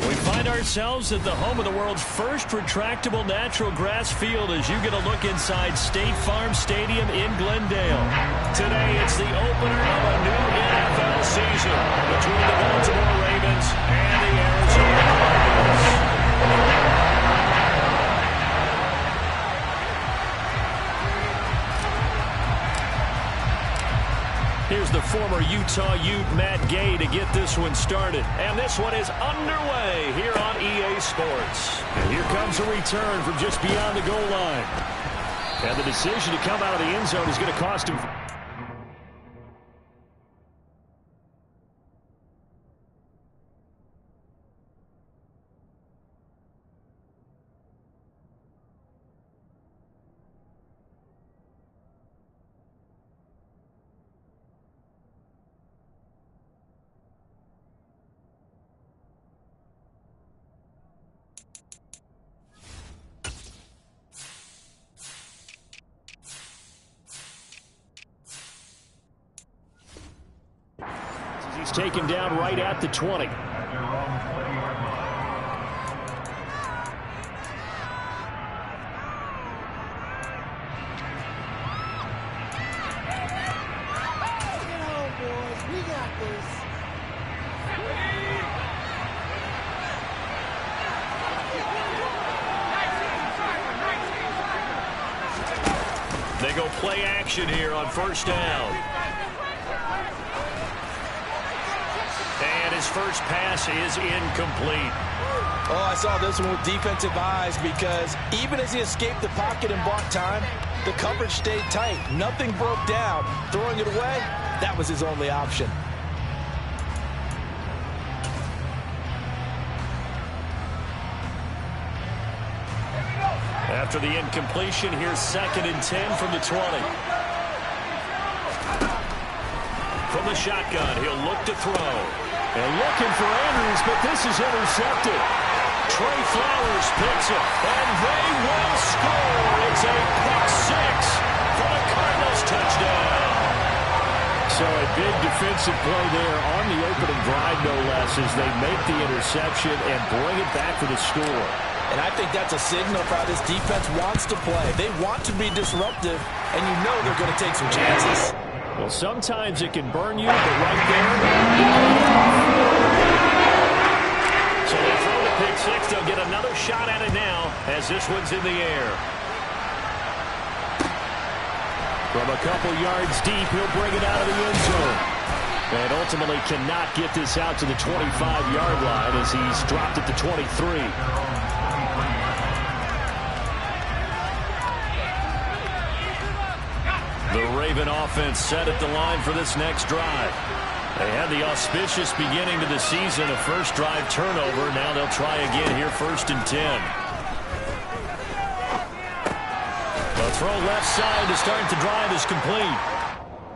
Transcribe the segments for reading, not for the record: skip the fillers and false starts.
We find ourselves at the home of the world's first retractable natural grass field as you get a look inside State Farm Stadium in Glendale. Today, it's the opener of a new NFL season between the Baltimore Ravens and the Arizona Cardinals. Here's the former Utah Ute Matt Gay to get this one started. And this one is underway here on EA Sports. And here comes a return from just beyond the goal line. And the decision to come out of the end zone is going to cost him. He's taken down right at the 20. They go play action here on first down. And his first pass is incomplete. Oh, I saw this one with defensive eyes because even as he escaped the pocket and bought time, the coverage stayed tight. Nothing broke down. Throwing it away, that was his only option. After the incompletion, here's 2nd and 10 from the 20. From the shotgun, he'll look to throw. And looking for Andrews, but this is intercepted. Trey Flowers picks it, and they will score. It's a pick six for the Cardinals touchdown. So a big defensive play there on the opening drive, no less, as they make the interception and bring it back for the score. And I think that's a signal for how this defense wants to play. They want to be disruptive, and you know they're going to take some chances. Well, sometimes it can burn you, but right there. So they throw the pick six. They'll get another shot at it now as this one's in the air. From a couple yards deep, he'll bring it out of the end zone. And ultimately cannot get this out to the 25-yard line as he's dropped at the 23. The Raven offense set at the line for this next drive. They had the auspicious beginning to the season, a first drive turnover. Now they'll try again here, 1st and 10. The throw left side to start the drive is complete.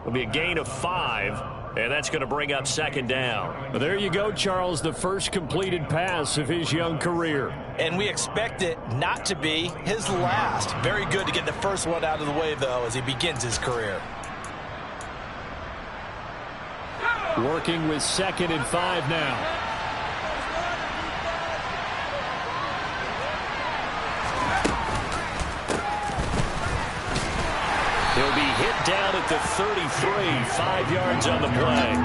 It'll be a gain of 5, and that's going to bring up 2nd down. There you go, Charles, the first completed pass of his young career. And we expect it not to be his last. Very good to get the first one out of the way, though, as he begins his career. Working with 2nd and 5 now. He'll be hit down at the 33, 5 yards on the play.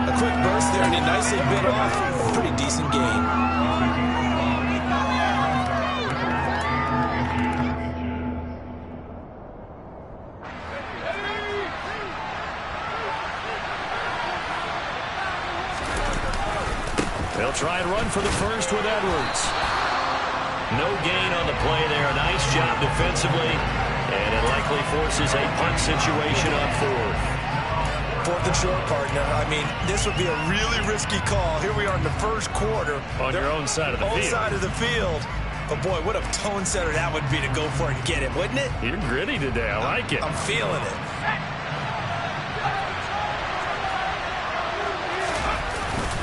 A quick burst there, and he nicely bit off. Pretty decent gain. They'll try and run for the first with Edwards. No gain on the play there. Nice job defensively. And it likely forces a punt situation on 4th. 4th and short, partner. I mean, this would be a really risky call. Here we are in the first quarter. On your own side of the field. Own side of the field. But, boy, what a tone setter that would be to go for it and get it, wouldn't it? You're gritty today. I like it. I'm feeling it.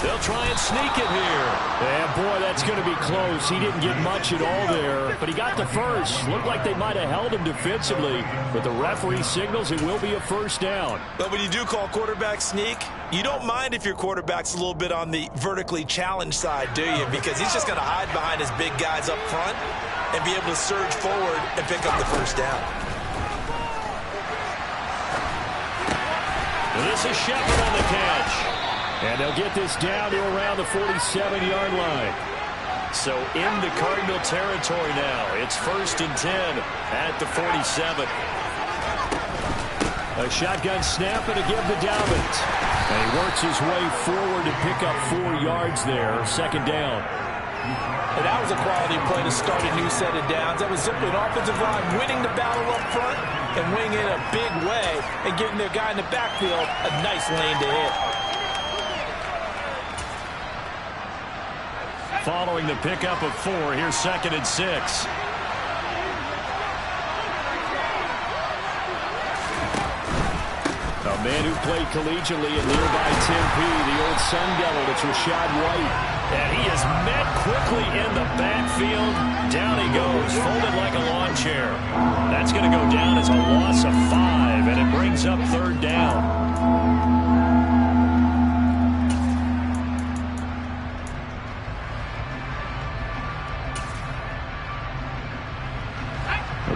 They'll try and sneak it here. And, boy, that's going to be close. He didn't get much at all there, but he got the first. Looked like they might have held him defensively, but the referee signals it will be a first down. But when you do call quarterback sneak, you don't mind if your quarterback's a little bit on the vertically challenged side, do you? Because he's just going to hide behind his big guys up front and be able to surge forward and pick up the first down. This is Shepard on the catch. And they'll get this down to around the 47-yard line. So into Cardinal territory now. It's 1st and 10 at the 47. A shotgun snap and a give to Dobbins. And he works his way forward to pick up 4 yards there. 2nd down. And that was a quality play to start a new set of downs. That was simply an offensive line winning the battle up front and winning in a big way and giving their guy in the backfield a nice lane to hit. Following the pickup of 4, here's 2nd and 6. A man who played collegiately in nearby Tempe, the old Sun Devil, it's Rachaad White. And he is met quickly in the backfield. Down he goes, folded like a lawn chair. That's going to go down as a loss of 5, and it brings up 3rd down.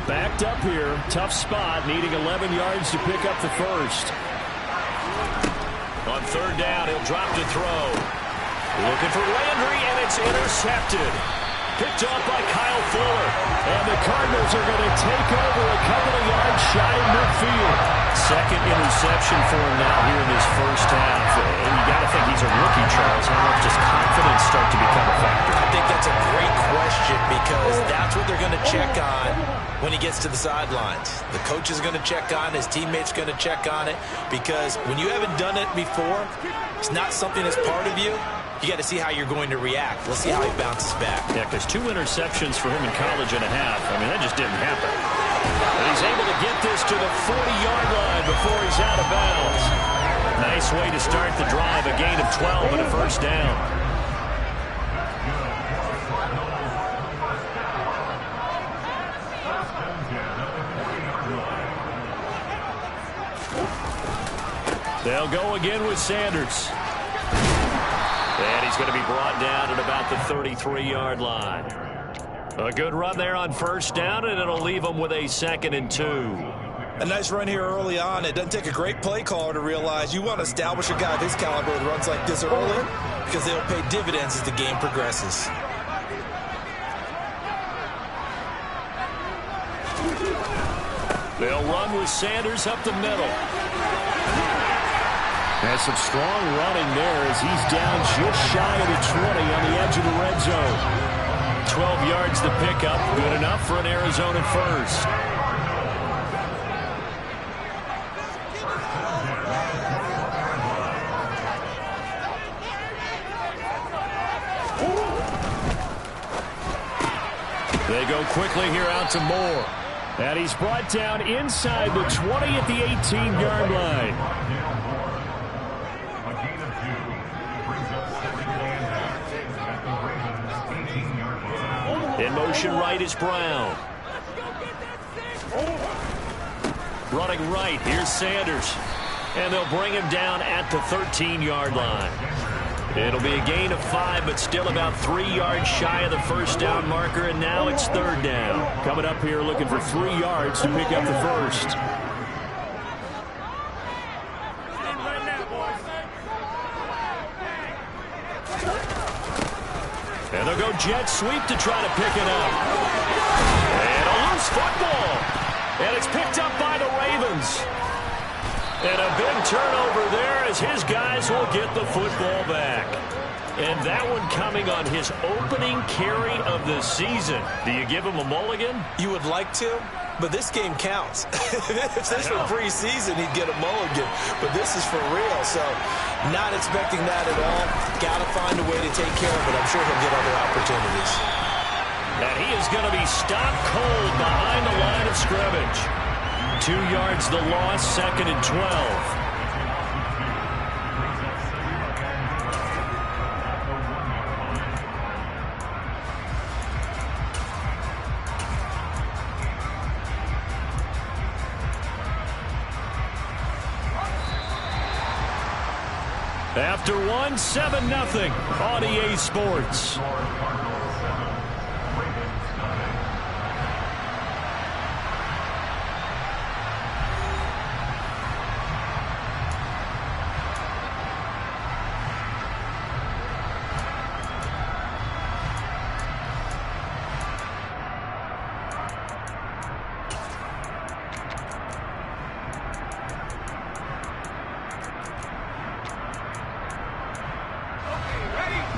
Backed up here, tough spot, needing 11 yards to pick up the first. On 3rd down, he'll drop to throw. Looking for Landry, and it's intercepted. Picked off by Kyle Fuller. And the Cardinals are going to take over a couple of yards shy of midfield. 2nd interception for him now here in this first half. And you got to think he's a rookie, Charles. How much does confidence start to become a factor? I think that's a great question because that's what they're going to check on when he gets to the sidelines. The coach is going to check on, his teammates going to check on it, because when you haven't done it before, it's not something that's part of you. You got to see how you're going to react. Let's see how he bounces back. Yeah, because 2 interceptions for him in college and a half. I mean, that just didn't happen. But he's able to get this to the 40-yard line before he's out of bounds. Nice way to start the drive, a gain of 12 and a first down. They'll go again with Sanders. And he's going to be brought down at about the 33-yard line. A good run there on 1st down, and it'll leave them with a 2nd and 2. A nice run here early on. It doesn't take a great play caller to realize you want to establish a guy of his caliber that runs like this early because they'll pay dividends as the game progresses. They'll run with Sanders up the middle. Has some strong running there as he's down just shy of the 20 on the edge of the red zone. 12 yards to pick up, good enough for an Arizona first. They go quickly here out to Moore. And he's brought down inside the 20 at the 18-yard line. In motion right is Brown. Running right, here's Sanders. And they'll bring him down at the 13-yard line. It'll be a gain of 5, but still about 3 yards shy of the first down marker, and now it's 3rd down. Coming up here looking for 3 yards to pick up the first. And they'll go jet sweep to try to pick it up. And a loose football. And it's picked up by the Ravens. And a big turnover there as his guys will get the football back. And that one coming on his opening carry of the season. Do you give him a mulligan? You would like to, but this game counts. If this were preseason, he'd get a mulligan. But this is for real, so not expecting that at all. Got to find a way to take care of it. I'm sure he'll get other opportunities. And he is going to be stopped cold behind the line of scrimmage. 2 yards the loss, 2nd and 12. After one, 7-0 on EA Sports.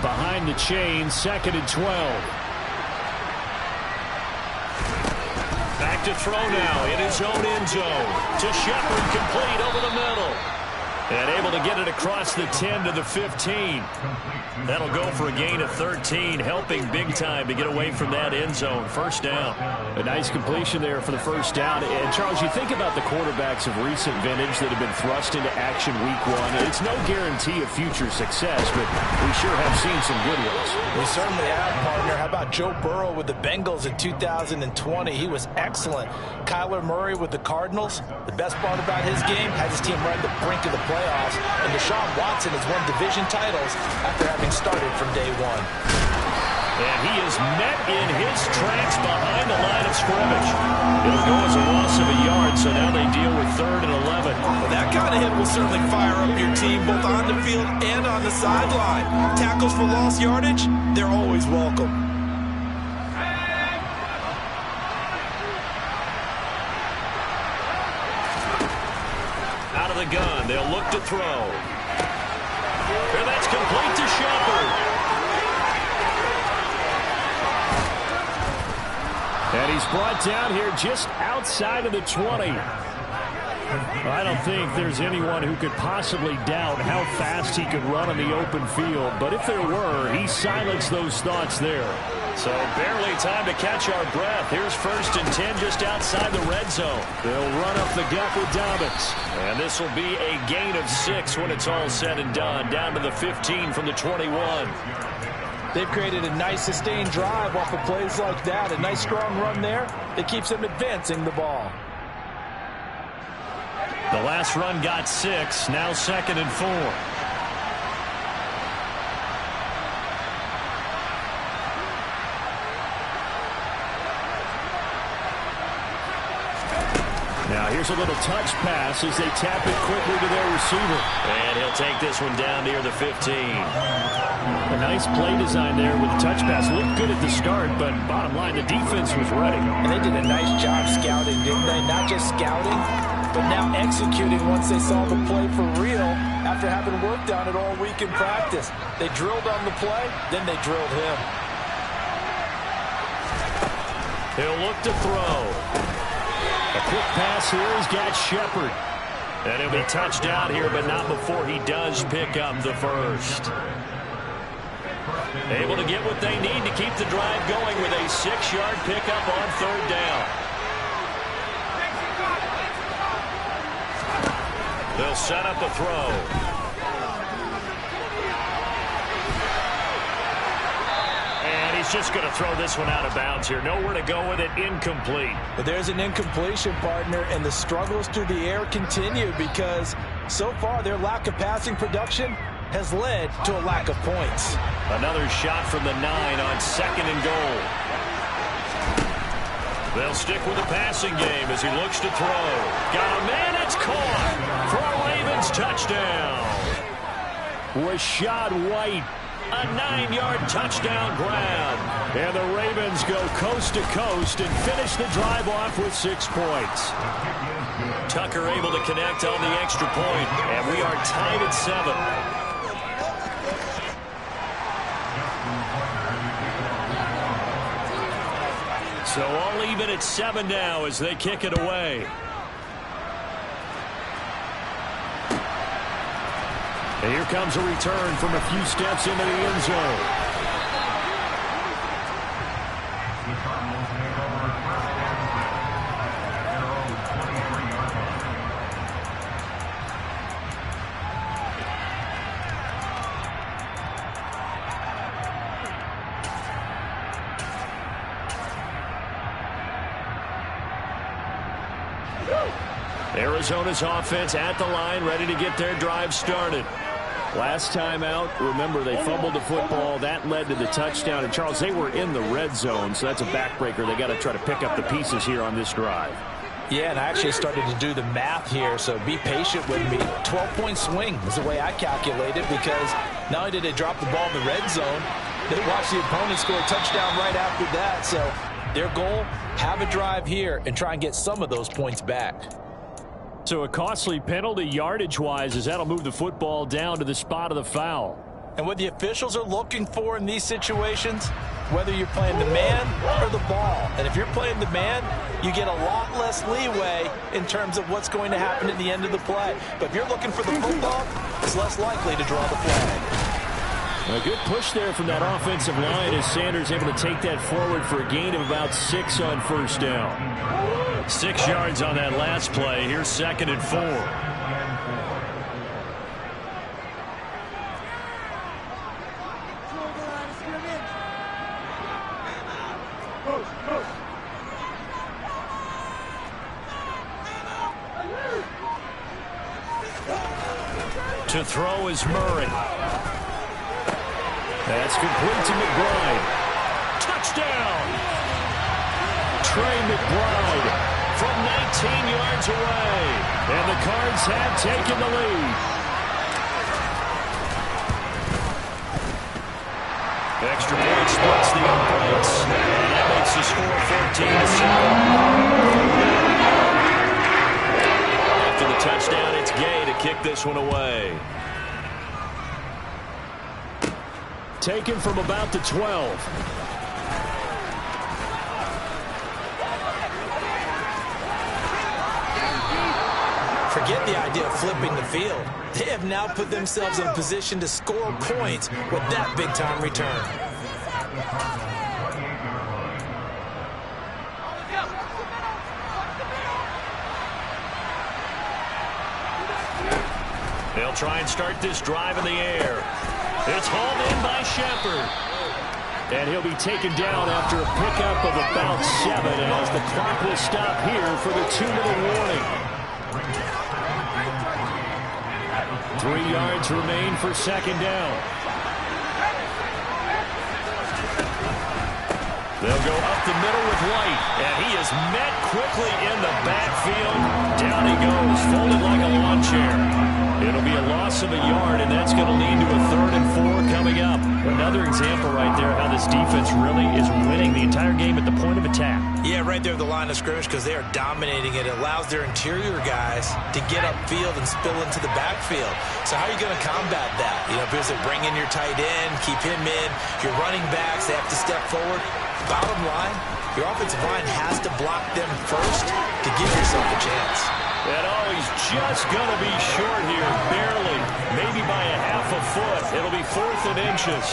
Behind the chain, 2nd and 12. Back to throw now in his own end zone. To Shepard, complete over the middle. And able to get it across the 10 to the 15. That'll go for a gain of 13, helping big time to get away from that end zone. First down. A nice completion there for the first down. And, Charles, you think about the quarterbacks of recent vintage that have been thrust into action week one. It's no guarantee of future success, but we sure have seen some good ones. We certainly have, partner. How about Joe Burrow with the Bengals in 2020? He was excellent. Kyler Murray with the Cardinals. The best part about his game, has his team right at the brink of the playoffs. And Deshaun Watson has won division titles after having started from day one. And he is met in his tracks behind the line of scrimmage. It'll go as a loss of a yard, so now they deal with 3rd and 11. Well, that kind of hit will certainly fire up your team both on the field and on the sideline. Tackles for lost yardage, they're always welcome. Out of the gun, they'll look to throw. And that's complete to Shepard. And he's brought down here just outside of the 20. I don't think there's anyone who could possibly doubt how fast he could run on the open field. But if there were, he silenced those thoughts there. So barely time to catch our breath. Here's 1st and 10 just outside the red zone. They'll run up the gut with Dobbins. And this will be a gain of 6 when it's all said and done. Down to the 15 from the 21. They've created a nice sustained drive off of plays like that. A nice strong run there that keeps them advancing the ball. The last run got 6. Now 2nd and 4. Now here's a little touch pass as they tap it quickly to their receiver. And he'll take this one down near the 15. A nice play design there with the touch pass. Looked good at the start, but bottom line, the defense was ready. And they did a nice job scouting, didn't they? Not just scouting, but now executing once they saw the play for real after having worked on it all week in practice. They drilled on the play, then they drilled him. He'll look to throw. A quick pass here has got Shepard. And he'll be touched down here, but not before he does pick up the first. Able to get what they need to keep the drive going with a 6-yard pickup on 3rd down. They'll set up a throw. And he's just going to throw this one out of bounds here. Nowhere to go with it. Incomplete. But there's an incompletion, partner, and the struggles through the air continue because so far their lack of passing production has led to a lack of points. Another shot from the 9 on 2nd and goal. They'll stick with the passing game as he looks to throw. Got a man, it's caught for a Ravens touchdown. Rashad White, a 9-yard touchdown grab. And the Ravens go coast to coast and finish the drive off with 6 points. Tucker able to connect on the extra point, and we are tied at 7. So all even at 7 now as they kick it away. And here comes a return from a few steps into the end zone. Arizona's offense at the line, ready to get their drive started. Last time out, remember, they fumbled the football. That led to the touchdown. And, Charles, they were in the red zone, so that's a backbreaker. They got to try to pick up the pieces here on this drive. Yeah, and I actually started to do the math here, so be patient with me. 12-point swing is the way I calculated, because not only did they drop the ball in the red zone, they watched the opponent score a touchdown right after that. So their goal, have a drive here and try and get some of those points back. So a costly penalty yardage-wise, as that'll move the football down to the spot of the foul. And what the officials are looking for in these situations, whether you're playing the man or the ball. And if you're playing the man, you get a lot less leeway in terms of what's going to happen at the end of the play. But if you're looking for the football, it's less likely to draw the flag. A good push there from that offensive line as Sanders able to take that forward for a gain of about 6 on first down. 6 yards on that last play. Here's 2nd and 4. To throw is Murray. That's complete to McBride. Touchdown! Trey McBride from 19 yards away. And the Cards have taken the lead. Extra point splits the uprights. And that makes the score 14-7. After the touchdown, it's Gay to kick this one away. Taken from about the 12. Forget the idea of flipping the field. They have now put themselves in a position to score points with that big-time return. They'll try and start this drive in the air. It's hauled in by Shepard. And he'll be taken down after a pickup of about 7 as the clock will stop here for the 2-minute warning. 3 yards remain for 2nd down. They'll go up the middle with White, and he is met quickly in the backfield. Down he goes, folded like a lawn chair. It'll be a loss of a yard, and that's going to lead to a 3rd and 4 coming up. Another example right there how this defense really is winning the entire game at the point of attack. Yeah, right there at the line of scrimmage, because they are dominating it. It allows their interior guys to get upfield and spill into the backfield. So how are you going to combat that? You know, because they bring in your tight end, keep him in. Your running backs, they have to step forward. Bottom line, your offensive line has to block them first to give yourself a chance. And he's just going to be short here, barely, maybe by a half a foot. It'll be 4th and inches.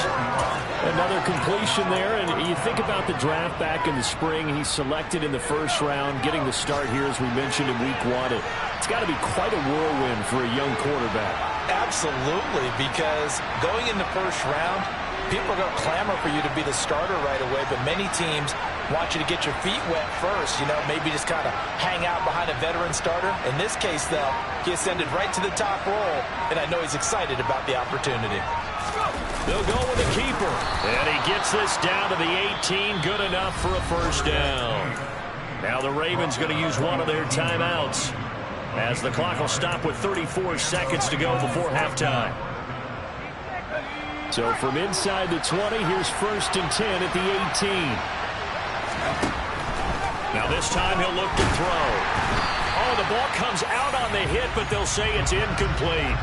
Another completion there, and you think about the draft back in the spring. He's selected in the 1st round, getting the start here, as we mentioned, in week 1. It's got to be quite a whirlwind for a young quarterback. Absolutely, because going in the 1st round, people are going to clamor for you to be the starter right away, but many teams want you to get your feet wet first, you know, maybe just kind of hang out behind a veteran starter. In this case, though, he ascended right to the top roll, and I know he's excited about the opportunity. They'll go with the keeper, and he gets this down to the 18, good enough for a 1st down. Now the Ravens going to use one of their timeouts, as the clock will stop with 34 seconds to go before halftime. So from inside the 20, here's 1st and 10 at the 18. Now this time he'll look to throw. Oh, the ball comes out on the hit, but they'll say it's incomplete.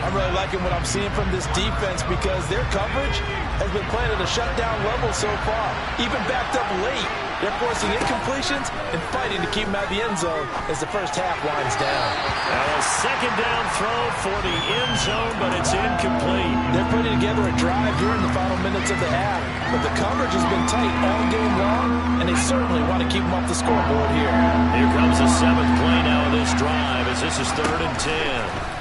I'm really liking what I'm seeing from this defense because their coverage has been playing at a shutdown level so far. Even backed up late, they're forcing incompletions and fighting to keep them out of the end zone as the 1st half winds down. Now a 2nd down throw for the end zone, but it's incomplete. They're putting together a drive here in the final minutes of the half, but the coverage has been tight all game long, and they certainly want to keep them off the scoreboard here. Here comes the 7th play now of this drive as this is 3rd and 10.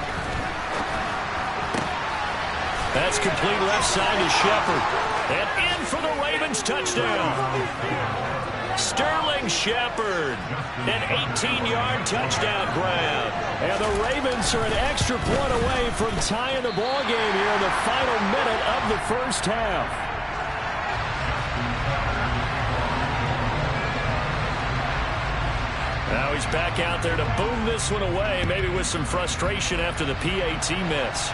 That's complete left side to Shepard. And in for the Ravens touchdown. Sterling Shepard, an 18-yard touchdown grab. And the Ravens are an extra point away from tying the ball game here in the final minute of the first half. Now he's back out there to boom this one away, maybe with some frustration after the PAT miss.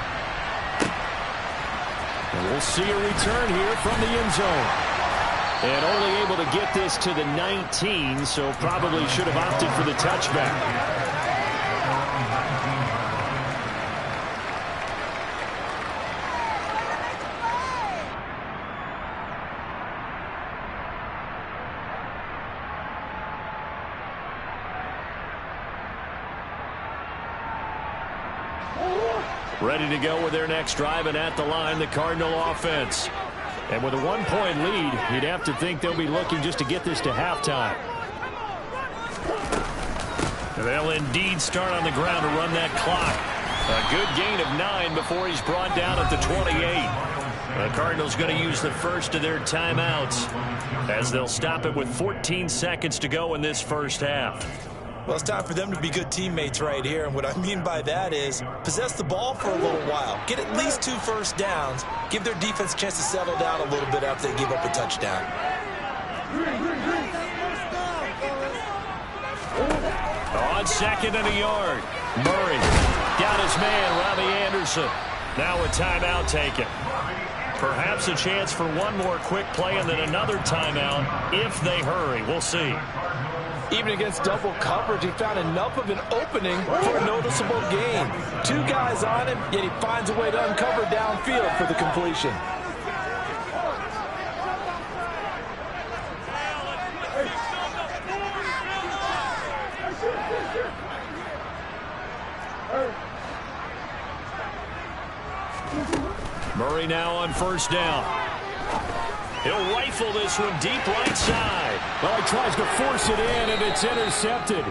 And we'll see a return here from the end zone. And only able to get this to the 19, so probably should have opted for the touchback. Ready to go with their next drive, and at the line, the Cardinal offense. And with a one-point lead, you'd have to think they'll be looking just to get this to halftime. They'll indeed start on the ground to run that clock. A good gain of 9 before he's brought down at the 28. The Cardinals going to use the first of their timeouts as they'll stop it with 14 seconds to go in this first half. Well, it's time for them to be good teammates right here. And what I mean by that is possess the ball for a little while. Get at least 2 first downs. Give their defense a chance to settle down a little bit after they give up a touchdown. On second and a yard. Murray got his man, Robbie Anderson. Now a timeout taken. Perhaps a chance for one more quick play and then another timeout if they hurry. We'll see. Even against double coverage, he found enough of an opening for a noticeable gain. 2 guys on him, yet he finds a way to uncover downfield for the completion. Murray now on first down. He'll rifle this one deep right side. Well, he tries to force it in, and it's intercepted.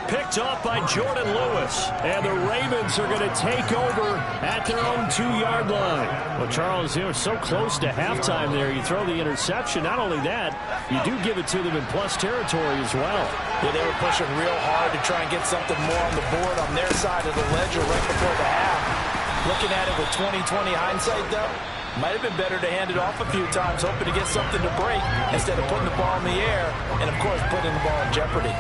Picked off by Jordan Lewis. And the Ravens are going to take over at their own 2-yard line. Well, Charles, you know, so close to halftime there. You throw the interception. Not only that, you do give it to them in plus territory as well. Yeah, they were pushing real hard to try and get something more on the board on their side of the ledger right before the half. Looking at it with 20/20 hindsight, though, might have been better to hand it off a few times, hoping to get something to break instead of putting the ball in the air and, of course, putting the ball in jeopardy.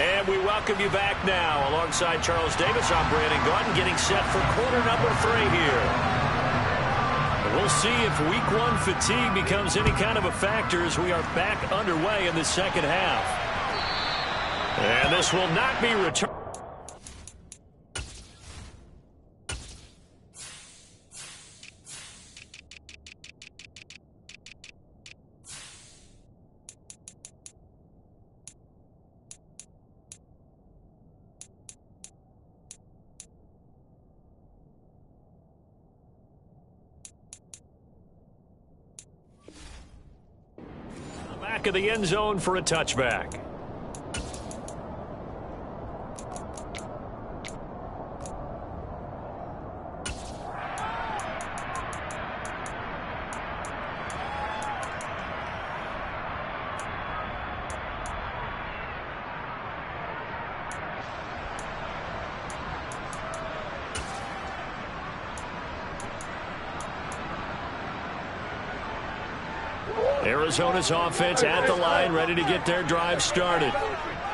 And we welcome you back now. Alongside Charles Davis, I'm Brandon Gaudin, getting set for quarter number 3 here. And we'll see if week 1 fatigue becomes any kind of a factor as we are back underway in the second half. And this will not be returned. Back of the end zone for a touchback. Arizona's offense at the line, ready to get their drive started.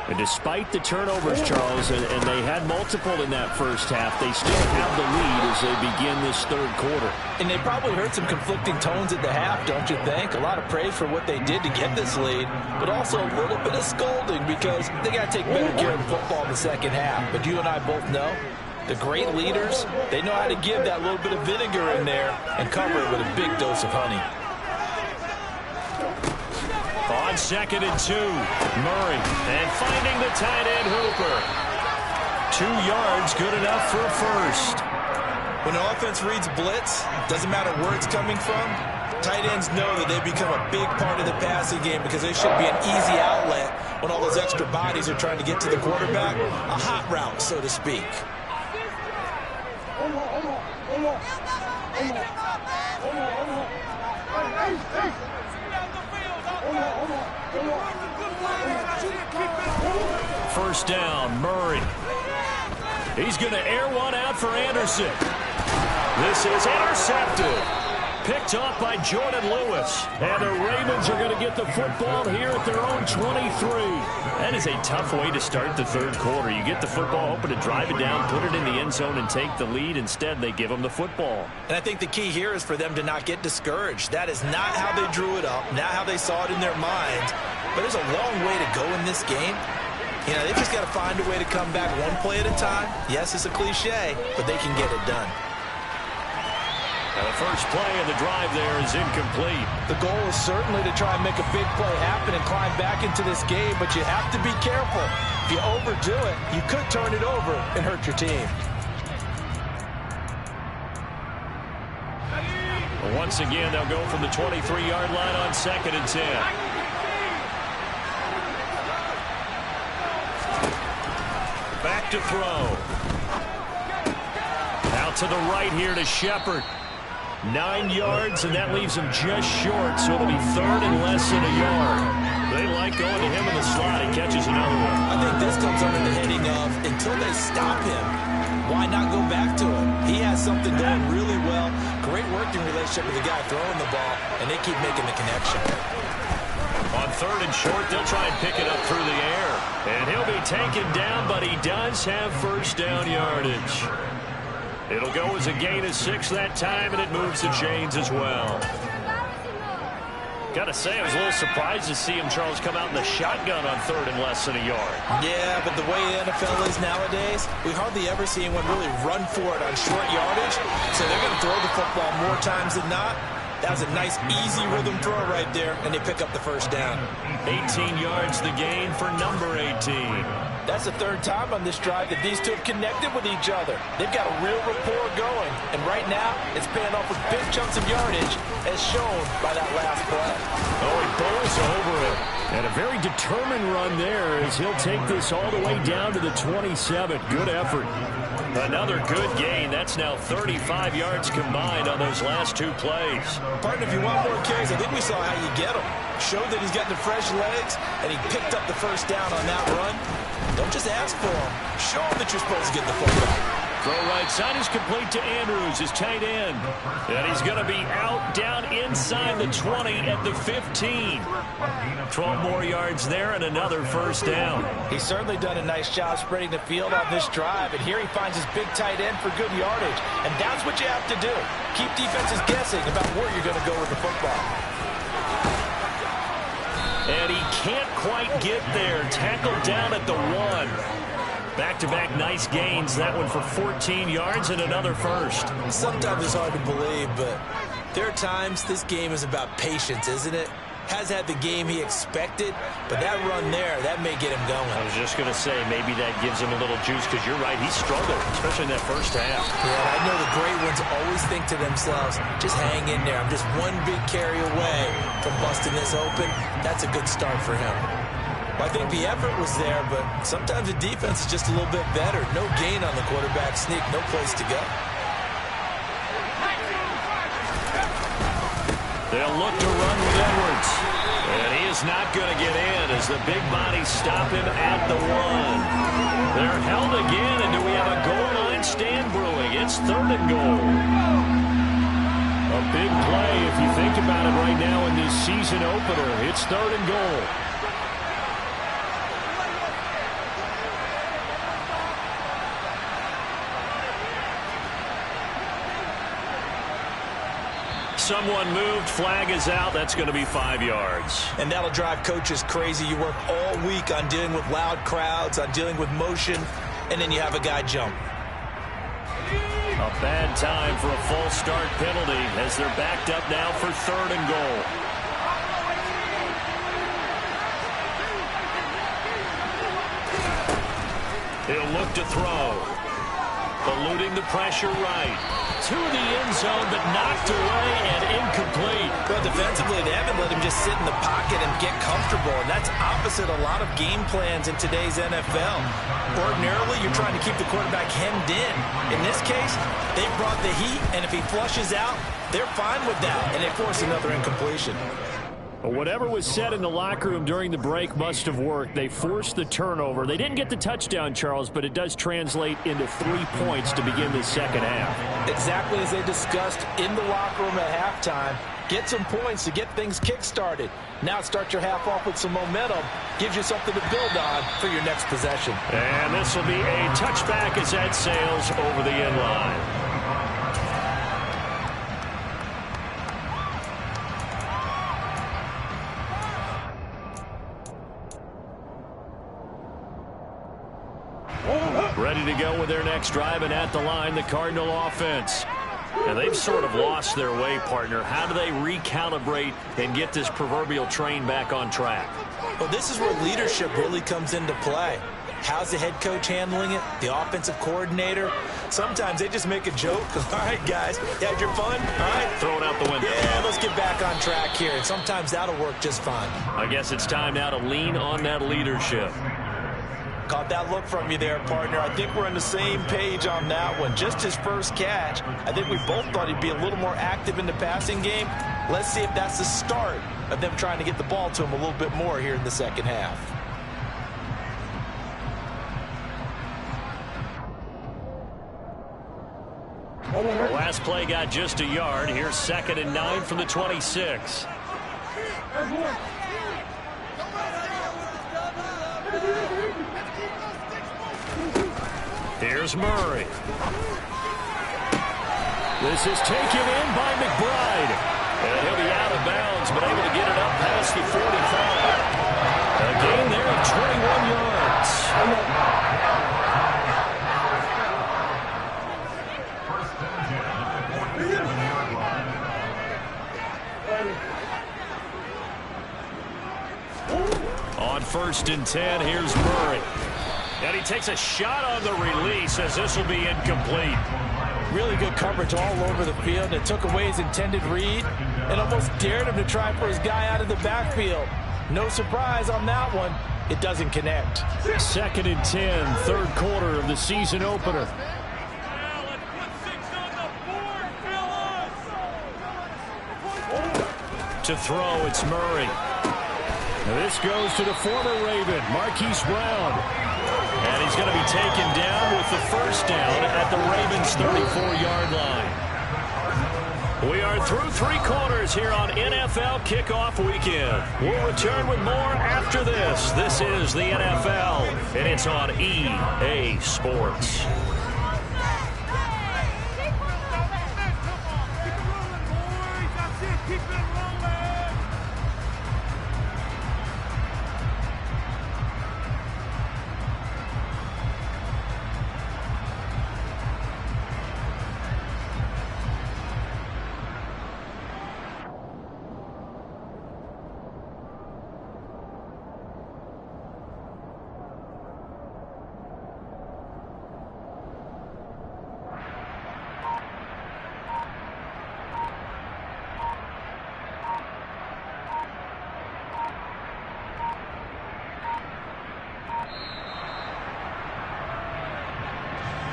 And despite the turnovers, Charles, and they had multiple in that first half, they still have the lead as they begin this third quarter. And they probably heard some conflicting tones at the half, don't you think? A lot of praise for what they did to get this lead, but also a little bit of scolding because they got to take better care of the football in the second half. But you and I both know the great leaders, they know how to give that little bit of vinegar in there and cover it with a big dose of honey. On 2nd and 2, Murray, and finding the tight end Hooper. 2 yards, good enough for a first. When an offense reads blitz, doesn't matter where it's coming from, tight ends know that they become a big part of the passing game because they should be an easy outlet when all those extra bodies are trying to get to the quarterback. A hot route, so to speak. First down, Murray. He's going to air one out for Anderson. This is intercepted. Picked off by Jordan Lewis. And the Ravens are going to get the football here at their own 23. That is a tough way to start the third quarter. You get the football, hoping to drive it down, put it in the end zone, and take the lead. Instead, they give them the football. And I think the key here is for them to not get discouraged. That is not how they drew it up, not how they saw it in their minds. But there's a long way to go in this game. You know, they've just got to find a way to come back one play at a time. Yes, it's a cliche, but they can get it done. Now the first play of the drive there is incomplete. The goal is certainly to try and make a big play happen and climb back into this game, but you have to be careful. If you overdo it, you could turn it over and hurt your team. Well, once again, they'll go from the 23-yard line on 2nd and 10. Back to throw. Out to the right here to Shepard. 9 yards, and that leaves him just short, so it'll be 3rd and less than a yard. They like going to him in the slot. He catches another one. I think this comes under the heading of until they stop him, why not go back to him? He has something going really well. Great working relationship with the guy throwing the ball, and they keep making the connection. On 3rd and short, they'll try and pick it up through the air. And he'll be taken down, but he does have first down yardage. It'll go as a gain of 6 that time, and it moves the chains as well. Got to say, I was a little surprised to see him, Charles, come out in the shotgun on 3rd and less than a yard. Yeah, but the way the NFL is nowadays, we hardly ever see anyone really run for it on short yardage. So they're going to throw the football more times than not. That was a nice, easy rhythm throw right there, and they pick up the first down. 18 yards the gain for number 18. That's the 3rd time on this drive that these two have connected with each other. They've got a real rapport going, and right now it's paying off with big chunks of yardage, as shown by that last play. Oh, he bowls over it. And a very determined run there as he'll take this all the way down to the 27. Good effort. Another good gain. That's now 35 yards combined on those last 2 plays. Partner, if you want more carries, I think we saw how you get them. Showed that he's got the fresh legs, and he picked up the first down on that run. Don't just ask for him. Show him that you're supposed to get the football. Throw right side is complete to Andrews, his tight end. And he's going to be out down inside the 20 at the 15. 12 more yards there and another first down. He's certainly done a nice job spreading the field on this drive, and here he finds his big tight end for good yardage. And that's what you have to do. Keep defenses guessing about where you're going to go with the football. And he can't quite get there. Tackled down at the 1. Back-to-back nice gains. That one for 14 yards and another first. Sometimes it's hard to believe, but there are times this game is about patience, isn't it? Has had the game he expected, but that run there, that may get him going. I was just going to say, maybe that gives him a little juice, because you're right, he struggled, especially in that first half. Yeah, I know the great ones always think to themselves, just hang in there. I'm just one big carry away from busting this open. That's a good start for him. I think the effort was there, but sometimes the defense is just a little bit better. No gain on the quarterback sneak, no place to go. They'll look to run with Edwards. And he is not going to get in as the big bodies stop him at the 1. They're held again, and do we have a goal line stand brewing? It's 3rd and goal. A big play if you think about it right now in this season opener. It's 3rd and goal. Someone moved, flag is out. That's going to be 5 yards. And that'll drive coaches crazy. You work all week on dealing with loud crowds, on dealing with motion, and then you have a guy jump. A bad time for a false start penalty as they're backed up now for 3rd and goal. He'll look to throw. eluding the pressure right. To the end zone, but knocked away and incomplete. But defensively, they haven't let him just sit in the pocket and get comfortable, and that's opposite a lot of game plans in today's NFL. Ordinarily, you're trying to keep the quarterback hemmed in. In this case, they brought the heat, and if he flushes out, they're fine with that, and they force another incompletion. Whatever was said in the locker room during the break must have worked. They forced the turnover. They didn't get the touchdown, Charles, but it does translate into 3 points to begin the second half. Exactly as they discussed in the locker room at halftime. Get some points to get things kick-started. Now start your half off with some momentum. Gives you something to build on for your next possession. And this will be a touchback as that sails over the end line. Ready to go with their next drive, and at the line, the Cardinal offense. Now, they've sort of lost their way, partner. How do they recalibrate and get this proverbial train back on track? Well, this is where leadership really comes into play. How's the head coach handling it? The offensive coordinator? Sometimes they just make a joke. All right, guys, you had your fun? All right. Throw it out the window. Yeah, let's get back on track here. And sometimes that'll work just fine. I guess it's time now to lean on that leadership. Caught that look from you there, partner. I think we're on the same page on that one. Just his first catch. I think we both thought he'd be a little more active in the passing game. Let's see if that's the start of them trying to get the ball to him a little bit more here in the second half. The last play got just a yard. Here's 2nd and 9 from the 26. Here's Murray. This is taken in by McBride. And he'll be out of bounds, but able to get it up past the 45. A gain there of 21 yards. On 1st and 10, here's Murray. And he takes a shot on the release as this will be incomplete. Really good coverage all over the field. It took away his intended read and almost dared him to try for his guy out of the backfield. No surprise on that one. It doesn't connect. 2nd and 10, 3rd quarter of the season opener. To throw, it's Murray. Now this goes to the former Raven, Marquise Brown. And he's going to be taken down with the first down at the Ravens' 34-yard line. We are through 3 quarters here on NFL Kickoff Weekend. We'll return with more after this. This is the NFL, and it's on EA Sports.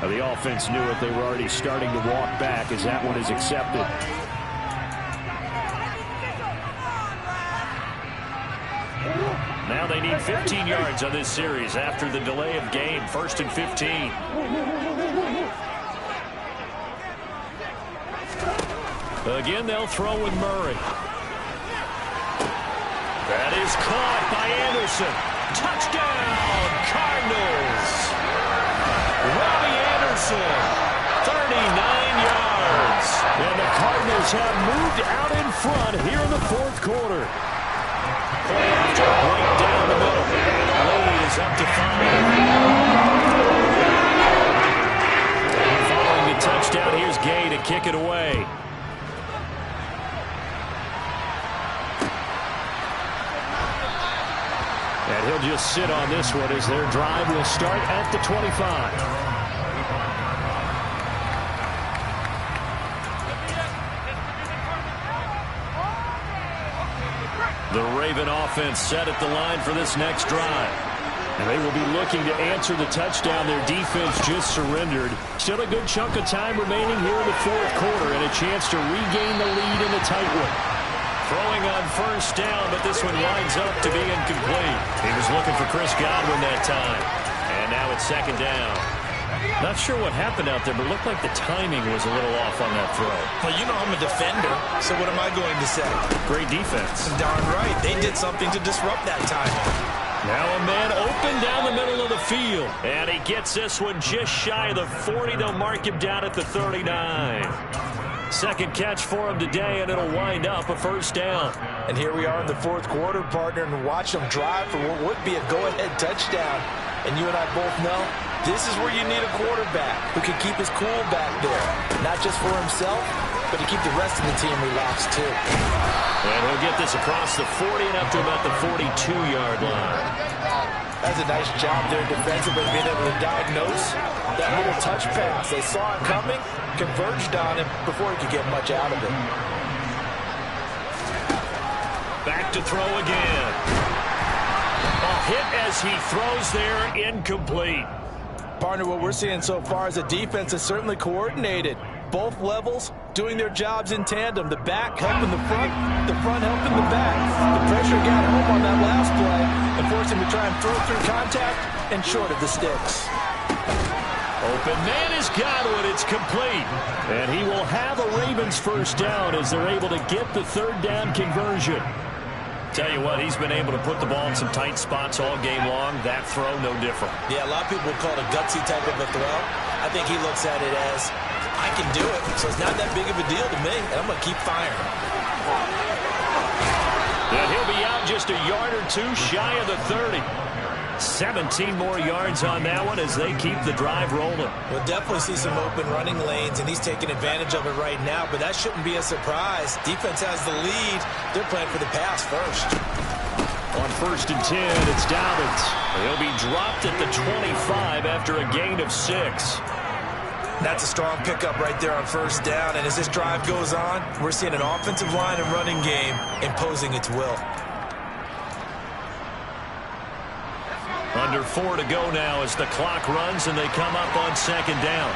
The offense knew it. They were already starting to walk back as that one is accepted. Now they need 15 yards on this series after the delay of game. 1st and 15. Again, they'll throw with Murray. That is caught by Anderson. Touchdown, Cardinals. Robbie Anderson, 39 yards. And the Cardinals have moved out in front here in the 4th quarter. Play after a break down the middle. And the lead is up to 5. Following the touchdown, here's Gay to kick it away. And he'll just sit on this one as their drive will start at the 25. The Raven offense set at the line for this next drive. And they will be looking to answer the touchdown their defense just surrendered. Still a good chunk of time remaining here in the fourth quarter and a chance to regain the lead in the tight one. Throwing on first down, but this one winds up to be incomplete. He was looking for Chris Godwin that time. And now it's second down. Not sure what happened out there, but it looked like the timing was a little off on that throw. Well, you know I'm a defender, so what am I going to say? Great defense. Darn right. They did something to disrupt that timing. Now a man open down the middle of the field. And he gets this one just shy of the 40. They'll mark him down at the 39. Second catch for him today, and it'll wind up a first down. And here we are in the fourth quarter, partner, and watch them drive for what would be a go-ahead touchdown. And you and I both know this is where you need a quarterback who can keep his cool back there. Not just for himself, but to keep the rest of the team relaxed too. And he'll get this across the 40 and up to about the 42-yard line. That's a nice job there defensively, being able to diagnose that little touch pass. They saw it coming, converged on him before he could get much out of it. Back to throw again. A hit as he throws there, incomplete. Partner, what we're seeing so far is the defense is certainly coordinated. Both levels doing their jobs in tandem. The back helping the front helping the back. The pressure got home on that last play and forced him to try and throw through contact and short of the sticks. Open man is Godwin. It's complete. And he will have a Ravens first down as they're able to get the third down conversion. Tell you what, he's been able to put the ball in some tight spots all game long. That throw, no different. Yeah, a lot of people would call it a gutsy type of a throw. I think he looks at it as, I can do it, so it's not that big of a deal to me, and I'm going to keep firing. And he'll be out just a yard or two shy of the 30. 17 more yards on that one as they keep the drive rolling. We'll definitely see some open running lanes, and he's taking advantage of it right now, but that shouldn't be a surprise. Defense has the lead. They're playing for the pass first. On first and 10, it's Dobbins. He'll be dropped at the 25 after a gain of 6. That's a strong pickup right there on first down, and as this drive goes on, we're seeing an offensive line and running game imposing its will. Under 4 to go now as the clock runs and they come up on second down.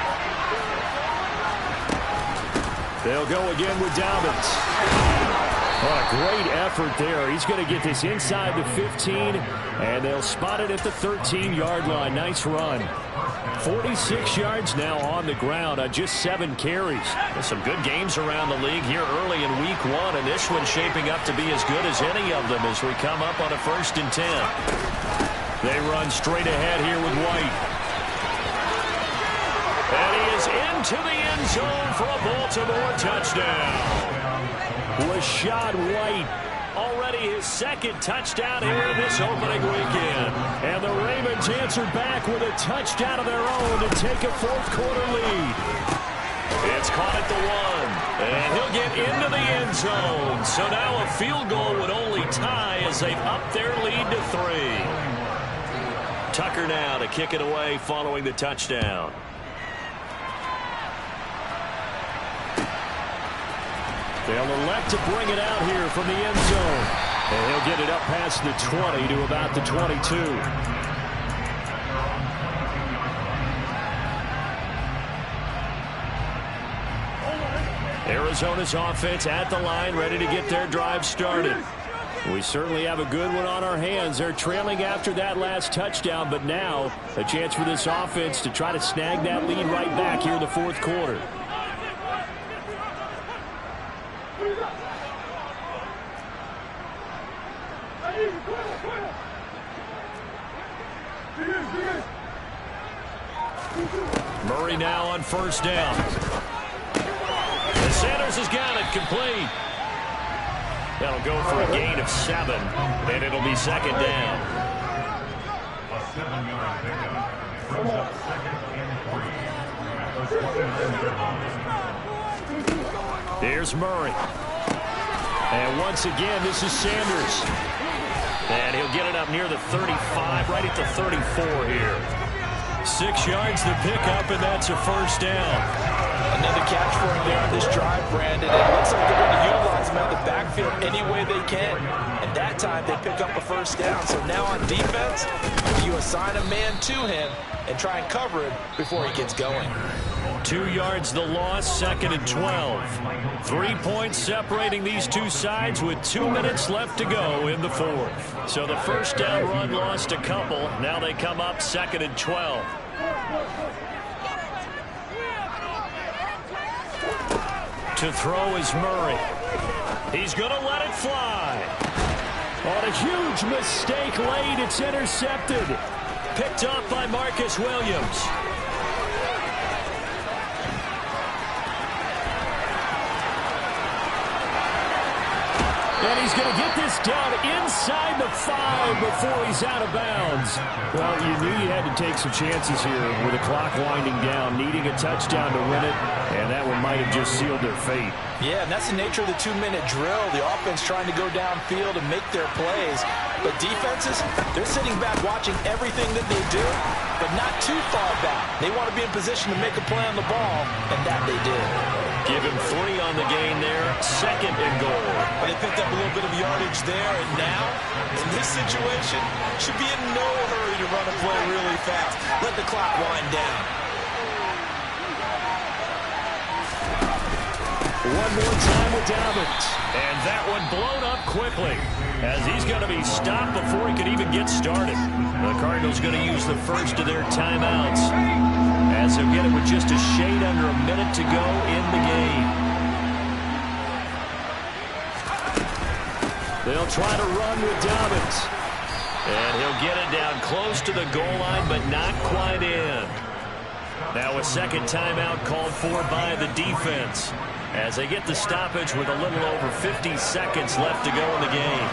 They'll go again with Dobbins. Oh, a great effort there. He's going to get this inside the 15, and they'll spot it at the 13-yard line. Nice run. 46 yards now on the ground on just 7 carries. There's some good games around the league here early in week 1, and this one's shaping up to be as good as any of them as we come up on a first and 10. They run straight ahead here with White. And he is into the end zone for a Baltimore touchdown. Rashad White, already his second touchdown here in this opening weekend. And the Ravens answer back with a touchdown of their own to take a fourth quarter lead. It's caught at the 1, and he'll get into the end zone. So now a field goal would only tie as they've upped their lead to 3. Tucker now to kick it away following the touchdown. They'll elect to bring it out here from the end zone. And he'll get it up past the 20 to about the 22. Arizona's offense at the line, ready to get their drive started. We certainly have a good one on our hands. They're trailing after that last touchdown, but now a chance for this offense to try to snag that lead right back here in the fourth quarter. Murray now on first down. And Sanders has got it complete. That'll go for a gain of 7, and it'll be second down. Here's Murray. And once again, this is Sanders. And he'll get it up near the 35, right at the 34 here. 6 yards to pick up, and that's a first down. Another catch for him there on this drive, Brandon. It looks like they're going to utilize him out of the backfield any way they can. And that time they pick up a first down. So now on defense, you assign a man to him and try and cover him before he gets going. 2 yards the loss, 2nd and 12. 3 points separating these two sides with 2 minutes left to go in the fourth. So the first down run lost a couple. Now they come up 2nd and 12. To throw is Murray. He's going to let it fly. On a huge mistake late, it's intercepted. Picked off by Marcus Williams. And he's going to get this down inside the 5 before he's out of bounds. Well, you knew you had to take some chances here with the clock winding down, needing a touchdown to win it, and that one might have just sealed their fate. Yeah, and that's the nature of the 2-minute drill. The offense trying to go downfield and make their plays. But defenses, they're sitting back watching everything that they do, but not too far back. They want to be in position to make a play on the ball, and that they did. Give him 3 on the gain there, 2nd and goal. Well, they picked up a little bit of yardage there, and now, in this situation, should be in no hurry to run a play really fast. Let the clock wind down. One more time with Dobbins. And that one blown up quickly as he's going to be stopped before he could even get started. The Cardinals going to use the first of their timeouts as they'll get it with just a shade under a minute to go in the game. They'll try to run with Dobbins. And he'll get it down close to the goal line, but not quite in. Now a second timeout called for by the defense as they get the stoppage with a little over 50 seconds left to go in the game.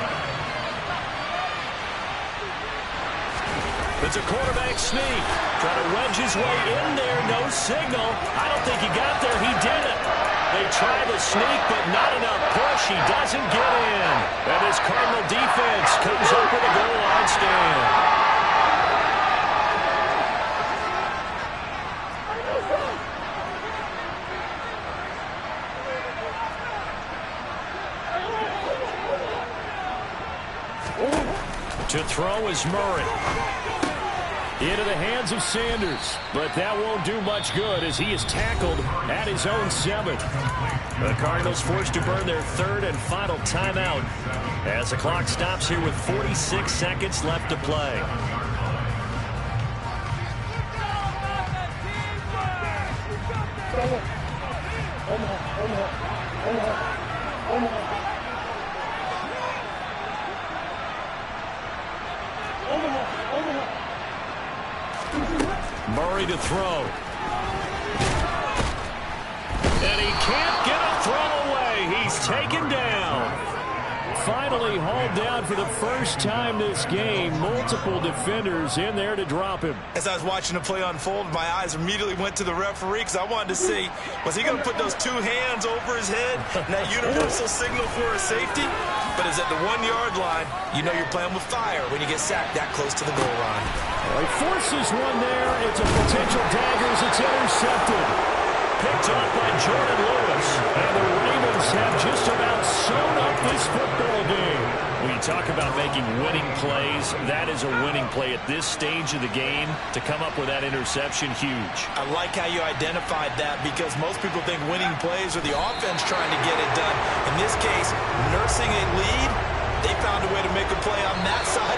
It's a quarterback sneak. Trying to wedge his way in there. No signal. I don't think he got there. He did it. They try the sneak, but not enough push. He doesn't get in. And this Cardinal defense comes up with a goal line stand. To throw is Murray. Into the hands of Sanders. But that won't do much good as he is tackled at his own 7. The Cardinals forced to burn their 3rd and final timeout as the clock stops here with 46 seconds left to play. Murray to throw. And he can't get a throw away. He's taken down. Finally hauled down for the first time this game. Multiple defenders in there to drop him. As I was watching the play unfold, my eyes immediately went to the referee because I wanted to see, was he going to put those 2 hands over his head and that universal signal for a safety? But it's at the 1-yard line. You know you're playing with fire when you get sacked that close to the goal line. Well, he forces one there. It's a potential dagger as it's intercepted. Picked off by Jordan Lewis. And the Ravens have just about sewn up this football game. When you talk about making winning plays, that is a winning play at this stage of the game. To come up with that interception, huge. I like how you identified that because most people think winning plays are the offense trying to get it done. In this case, nursing a lead, they found a way to make a play on that side